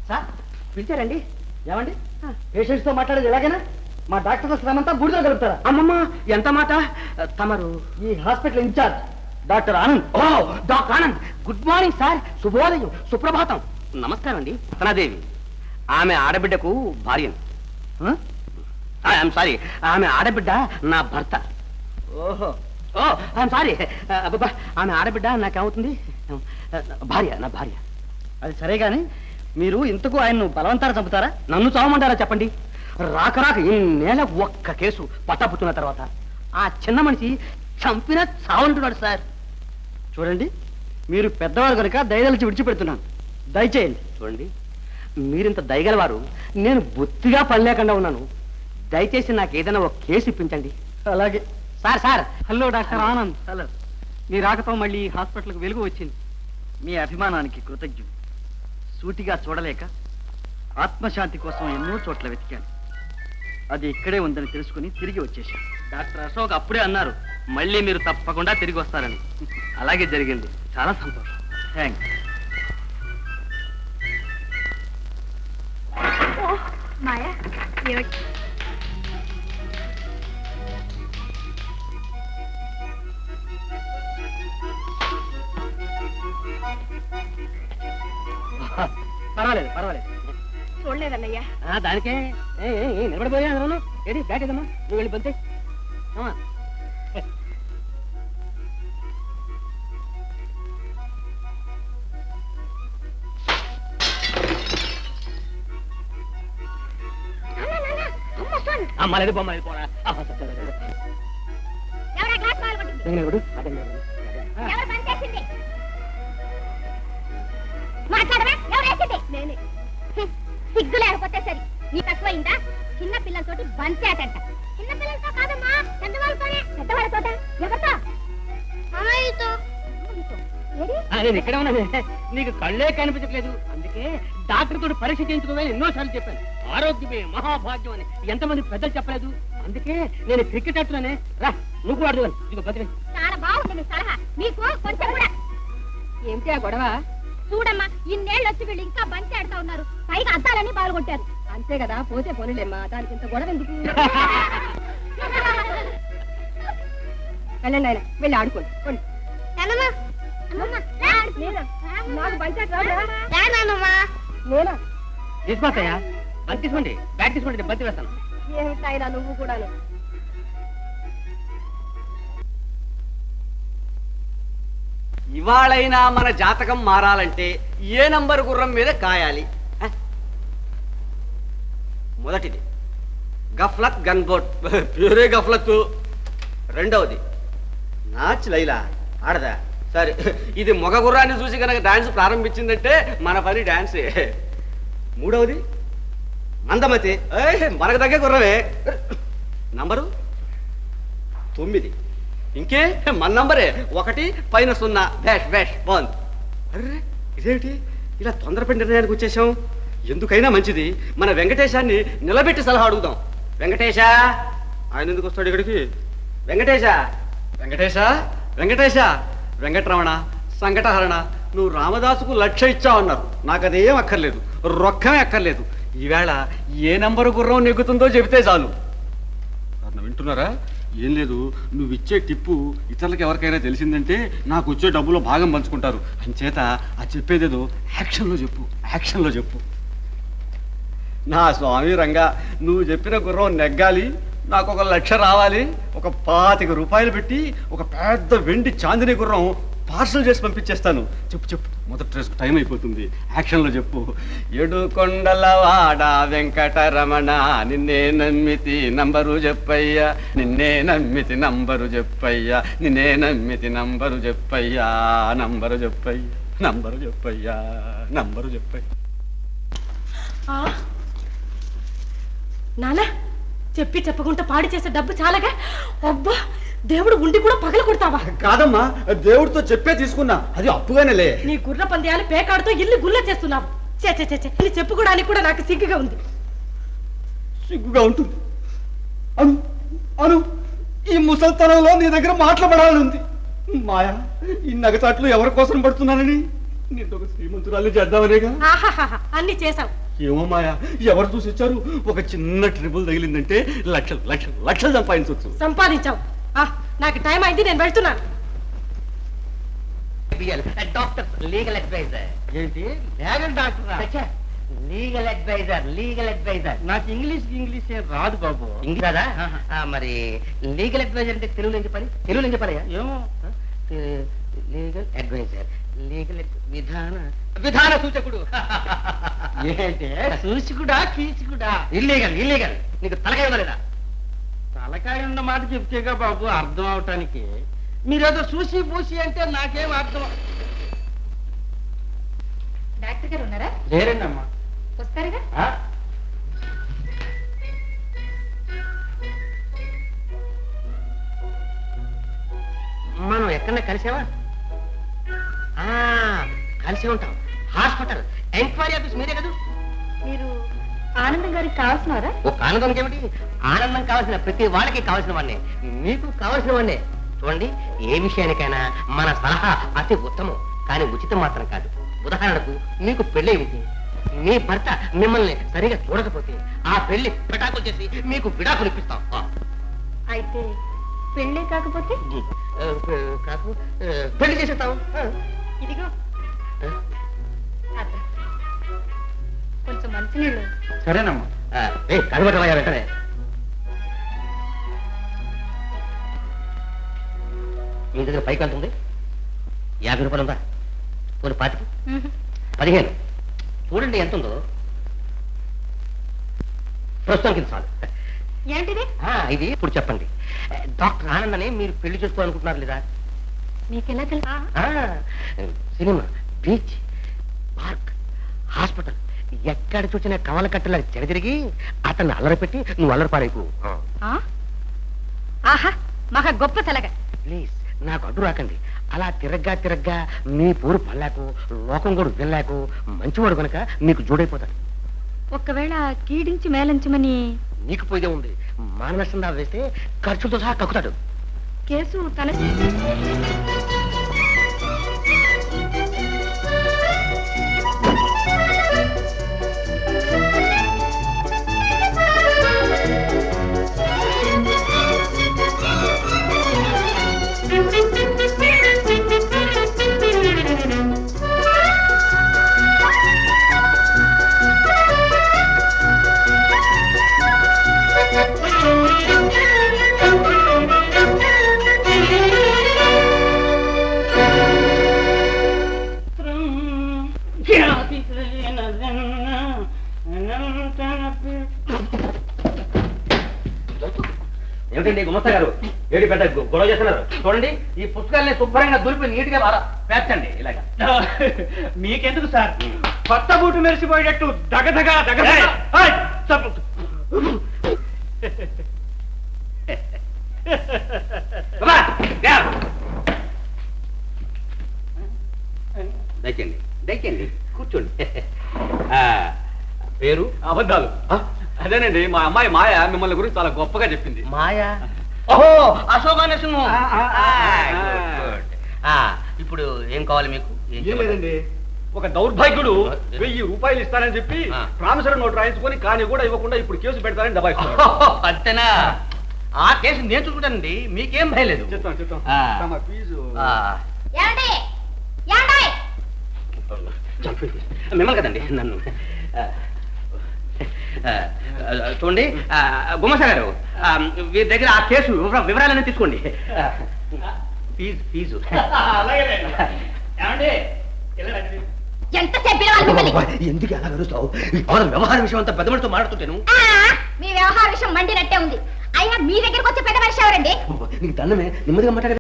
Sir పిలిచారండి? ఏమండి patients తో మాట్లాడేది ఎలాగైనా మా డాక్టర్ల శ్రమంతా బూడిలో కలుపుతారా? అమ్మమ్మ ఎంత మాట! తమరు ఈ హాస్పిటల్ ఇన్ఛార్జ్ డాక్టర్ ఆనంద్. ఓ doctor Anand, good morning sir. శుభోదయం, సుప్రభాతం. నమస్కారం అండి. రత్నాదేవి ఆమె ఆడబిడ్డకు భార్యను. ఐఎమ్ సారీ, ఆమె ఆడబిడ్డ నా భర్త. ఓహో ఓ ఐఎమ్ సారీ, ఆమె ఆడబిడ్డ నాకేమవుతుంది? భార్య, నా భార్య. అది సరే గాని మీరు ఇంతకు ఆయన్ను బలవంతాన్ని చంపుతారా? నన్ను చావమంటారా చెప్పండి? రాక ఇన్నేళ్ళ ఒక్క కేసు పట్టాపుచ్చున్న తర్వాత ఆ చిన్న మనిషి చంపినా చావంటున్నాడు సార్. చూడండి, మీరు పెద్దవారు కనుక దయదలిచి విడిచిపెడుతున్నాను. దయచేయండి. చూడండి, మీరింత దయగలవారు, నేను బొత్తిగా పని లేకుండా ఉన్నాను. దయచేసి నాకు ఏదైనా ఒక కేసు ఇప్పించండి. అలాగే sir. Sir hello doctor Anand. Hello. మీ రాకతో మళ్ళీ హాస్పిటల్కి వెలుగు వచ్చింది. మీ అభిమానానికి కృతజ్ఞుడు. సూటిగా చూడలేక ఆత్మశాంతి కోసం ఎన్నో చోట్ల వెతికాను. అది ఇక్కడే ఉందని తెలుసుకుని తిరిగి వచ్చేశాను. డాక్టర్ అశోక్ అప్పుడే అన్నారు మళ్ళీ మీరు తప్పకుండా తిరిగి వస్తారని. అలాగే జరిగింది. చాలా సంతోషం. థ్యాంక్స్. మాయా పర్వాలేదు. చూడలేదన్నయ్యా. దానికే నిలబడిపోయా. ఏది బ్యాట్ ఏదమ్మా, నువ్వు వెళ్ళి బంతే. అమ్మలేదు బొమ్మలేదు పోరా. సిగ్గు లేకపోతే సరి. నీ తక్కువైందా? చిన్న పిల్లలతోటి బంచాటంట. చిన్న పిల్లలతో కాదమ్మా, పెద్దవాళ్ళతోనే. పెద్దవాళ్ళతోట? ఎవరితో? నేను ఇక్కడే ఉన్నాను. నీకు కళ్ళే కనిపించట్లేదు. అందుకే డాక్టర్ తోటి పరీక్ష చేయించుకోవాలని ఎన్నోసార్లు చెప్పాను. ఆరోగ్యమే మహాభాగ్యం అని ఎంతమంది పెద్దలు చెప్పలేదు. అందుకే నేను క్రికెట్ ఆడుతున్నానే. రా, నువ్వు కూడా ఆడుతాను. ఇదిగో బతికి. చాలా బాగుంది నీ సలహా. నీకు కొంచెం కూడా. ఏమిటి ఆ గొడవ? చూడమ్మా, ఇన్నేళ్ళు వచ్చి వీళ్ళు ఇంకా బంతి ఆడుతా ఉన్నారు. పైగా అద్దాలని పాల్గొంటారు. అంతే కదా, పోతే పోనీలేమ్మా, దానికి ఇంత గొడవ ఎందుకు? వెళ్ళండి ఆయన, వెళ్ళి ఆడుకోండి. తీసుకోవస్తాయా? బంతి తీసుకోండి, బ్యాట్ తీసుకోండి, బంతి వేస్తాను. ఏమిటాయినా నువ్వు కూడా. ఇవాళైనా మన జాతకం మారాలంటే ఏ నంబర్ గుర్రం మీద కాయాలి? మొదటిది గఫ్లత్ గన్బోట్, ప్యూరే గఫ్లత్. రెండవది నాచ్ లైలా, ఆడదా. సరే, ఇది మొగ గుర్రాన్ని చూసి కనుక డాన్స్ ప్రారంభించిందంటే మన పని డాన్సే. మూడవది మందమతి, మనకు తగ్గే గుర్రమే. నంబరు 9. ఇంకే మన నంబరే 1 పైన 0. బ్యాష్ బ్యాష్ బాగుంది. అరే ఇదేమిటి ఇలా తొందరపడి నిర్ణయానికి వచ్చేసాం? ఎందుకైనా మంచిది మన వెంకటేశాన్ని నిలబెట్టి సలహా అడుగుదాం. వెంకటేశా, ఆయన ఎందుకు వస్తాడు ఇక్కడికి? వెంకటేశా, వెంకటేశా, వెంకటేశా, వెంకటరమణ, సంకటహరణ, నువ్వు రామదాసుకు 1,00,000 ఇచ్చావన్నారు. నాకు అదేం అక్కర్లేదు, రొక్కమే అక్కర్లేదు. ఈవేళ ఏ నంబరు గుర్రం నెగ్గుతుందో చెబితే చాలు. వింటున్నారా? ఏం లేదు, నువ్వు ఇచ్చే టిప్పు ఇతరులకు ఎవరికైనా తెలిసిందంటే నాకు వచ్చే డబ్బులో భాగం పంచుకుంటారు. అంచేత ఆ చెప్పేదేదో యాక్షన్లో చెప్పు. నా స్వామి రంగా, నువ్వు చెప్పిన గుర్రం నెగ్గాలి, నాకు 1,00,000 రావాలి. 25 రూపాయలు పెట్టి ఒక పెద్ద వెండి చాందిని గుర్రం పార్సల్ చేసి పంపించేస్తాను. చెప్పు, మొదటి డ్రెస్ టైం అయిపోతుంది. యాక్షన్లో చెప్పు. ఏడుకొండలవాడ వెంకటరమణ, నిన్నే నమ్మితి నంబరు చెప్పయ్యా, నిన్నే నమ్మితి నంబరు చెప్పయ్యా, నిన్నే నమ్మితి నంబరు చెప్పయ్యా, నంబరు చెప్పయ్యా, నంబరు చెప్పయ్యా, నంబరు చెప్పయ్యా. నానా, చెప్పి చెప్పకుండా పాడి చేసే డబ్బు చాలగా. అబ్బా, దేవుడు ఉండి కూడా పగల కొడతావా? కాదమ్మా, దేవుడితో చెప్పే తీసుకున్నా, అది అప్పుగానేలే. నీ గుర్ర పందేయాలు పేకాడుతో ఇల్లు గుల్ల చేస్తున్నావు. చెప్పుకోవడానికి కూడా నాకు సిగ్గుగా ఉంది. సిగ్గుగా ఉంటుంది అను, ఈ ముసల్తనంలో నీ దగ్గర మాట్లాడాలని ఉంది. మాయా, ఈ నగచాట్లు ఎవరి కోసం పడుతున్నానని నేను ఒక శ్రీమంతురాలు చేద్దామనేగా. ఆహాహా అన్ని చేసావు. ఏమో మాయా, ఎవరు చూసి వచ్చారు? ఒక చిన్న ట్రిబుల్ తగిలిందంటే లక్షలు లక్షలు లక్షలు సంపాదించవచ్చు. సంపాదించావు. నాకు టైం అయింది, నేను వెళ్తున్నాను. Doctor legal adviser. ఏంటి legal doctor? Legal adviser, legal adviser. నాకు ఇంగ్లీష్ ఏం రాదు బాబు. ఇంగ్లీష్ రాదా? మరి లీగల్ అడ్వైజర్ అంటే తెలుగులో చెప్పాలి. తెలుగులో చెప్పాలయ్యా? ఏమో. లీగల్ అడ్వైజర్, లీగల్ విధాన సూచకుడు. ఏంటి సూచకుడా కీచకుడా? Illegal illegal. నీకు తలకాయ ఉందా లేదా? తలకాయ ఉన్న మాట చెప్తేగా బాబు అర్థం అవటానికి. మీరేదో చూసి పూసి అంటే నాకేం అర్థం. డాక్టర్ గారు ఉన్నారా? లేరండి అమ్మా. వస్తారుగా. మనం ఎక్కడన్నా కలిసావా? కలిసి ఉంటాం. హాస్పిటల్ ఎంక్వైరీ ఆఫీస్ మీరే కదా? మీరు ఆనందం గారికి కావాల్సినారా? ఒక ఆనందం ఏమిటి? ఆనందం కావాల్సిన ప్రతి వాళ్ళకి కావాల్సిన వాడినే, మీకు కావాల్సిన వాడినే. చూడండి, ఏ విషయానికైనా మన సలహా అతి ఉత్తమం, కానీ ఉచితం మాత్రం కాదు. ఉదాహరణకు మీకు పెళ్ళి ఉంది, మీ భర్త మిమ్మల్ని సరిగా చూడకపోతే ఆ పెళ్లి పిటాకులు చేసి మీకు విడాకులు ఇప్పిస్తాం. అయితే పెళ్ళే కాకపోతే కాకు పెళ్లి చేసేస్తాం. ఇదిగో అద్దా. కొంచెం మంచినీళ్ళు. సరేనమ్మా. కనబడవయ్యా వెంటనే. మీ దగ్గర పైకి వెళ్తుంది 50 రూపాయలు ఉందా? కొన్ని 25, 15. చూడండి ఎంత ఉందో. ప్రస్తుతానికి ఇది చాలు. ఏంటిది? ఇది ఇప్పుడు చెప్పండి. డాక్టర్ ఆనంద్ అని మీరు పెళ్లి చేసుకోవాలనుకుంటున్నారు లేదా? మీకెలా తెలుసా? సినిమా, బీచ్, పార్క్, హాస్పిటల్ ఎక్కడ చూసిన కవల కట్టలా చెడతిరిగి అతన్ని అల్లరిపెట్టి నువ్వు అల్లరిపారేకు. ఆహా, మహా గొప్ప సలగా. ప్లీజ్ నాకు అడ్డు రాకండి. అలా తిరగ్గా మీ పూరు పల్లాకు లోకం కూడా వెళ్ళాకు మంచివాడు కనుక మీకు జోడైపోతాడు. ఒక్కవేళ కీడించి మేలంచమని నీకు పోయిదే ఉంది. మాననష్టం దా వేస్తే ఖర్చులతో సహా కక్కుతాడు. కేసు తల ఏమిటండి గుమస్తా గారు, ఏడి పెద్ద గొడవ చేస్తున్నారు? చూడండి, ఈ పుస్తకాలని శుభ్రంగా దులిపి నీట్గా పేర్చండి. ఇలాగా మీకెందుకు సార్? కొత్త బూటు మెరిసిపోయేటట్టు దగదగా దయచేయండి దయచేయండి, కూర్చోండి. పేరు? అబద్ధాలు. అదేనండి, మా అమ్మాయి మాయ మిమ్మల్ని గురించి చాలా గొప్పగా చెప్పింది. మాయా? ఓహో, అశోక నరసింహం. ఇప్పుడు ఏం కావాలి మీకు? ఏం లేదండి, ఒక దౌర్భాగ్యుడు 1000 రూపాయలు ఇస్తానని చెప్పి ప్రామిసరీ నోట్ రాయించుకొని కానీ కూడా ఇవ్వకుండా ఇప్పుడు కేసు పెడతానని దబాయిస్తున్నాడు. అంతేనా? ఆ కేసు నేను చూసుకుంటానండి, మీకేం భయం లేదు. చెప్తాం ఫీజు. మిమ్మల్ని కదండి, నన్ను. చూడండి గుమస్తా గారు, వీరి దగ్గర ఆ కేసు వివరాలన్నీ తీసుకోండి. ఫీజు ఎందుకు ఎలా కలుస్తావు? వ్యవహార విషయం అంతా పెద్ద మనిషితో మాట్లాడుతుంటాను. మీ వ్యవహార విషయం మండినట్టే ఉంది. అయినా మీ దగ్గరకు వచ్చే పెద్ద మనిషి ఎవరండి? నీకు దండమే, నెమ్మదిగా మాట్లాడే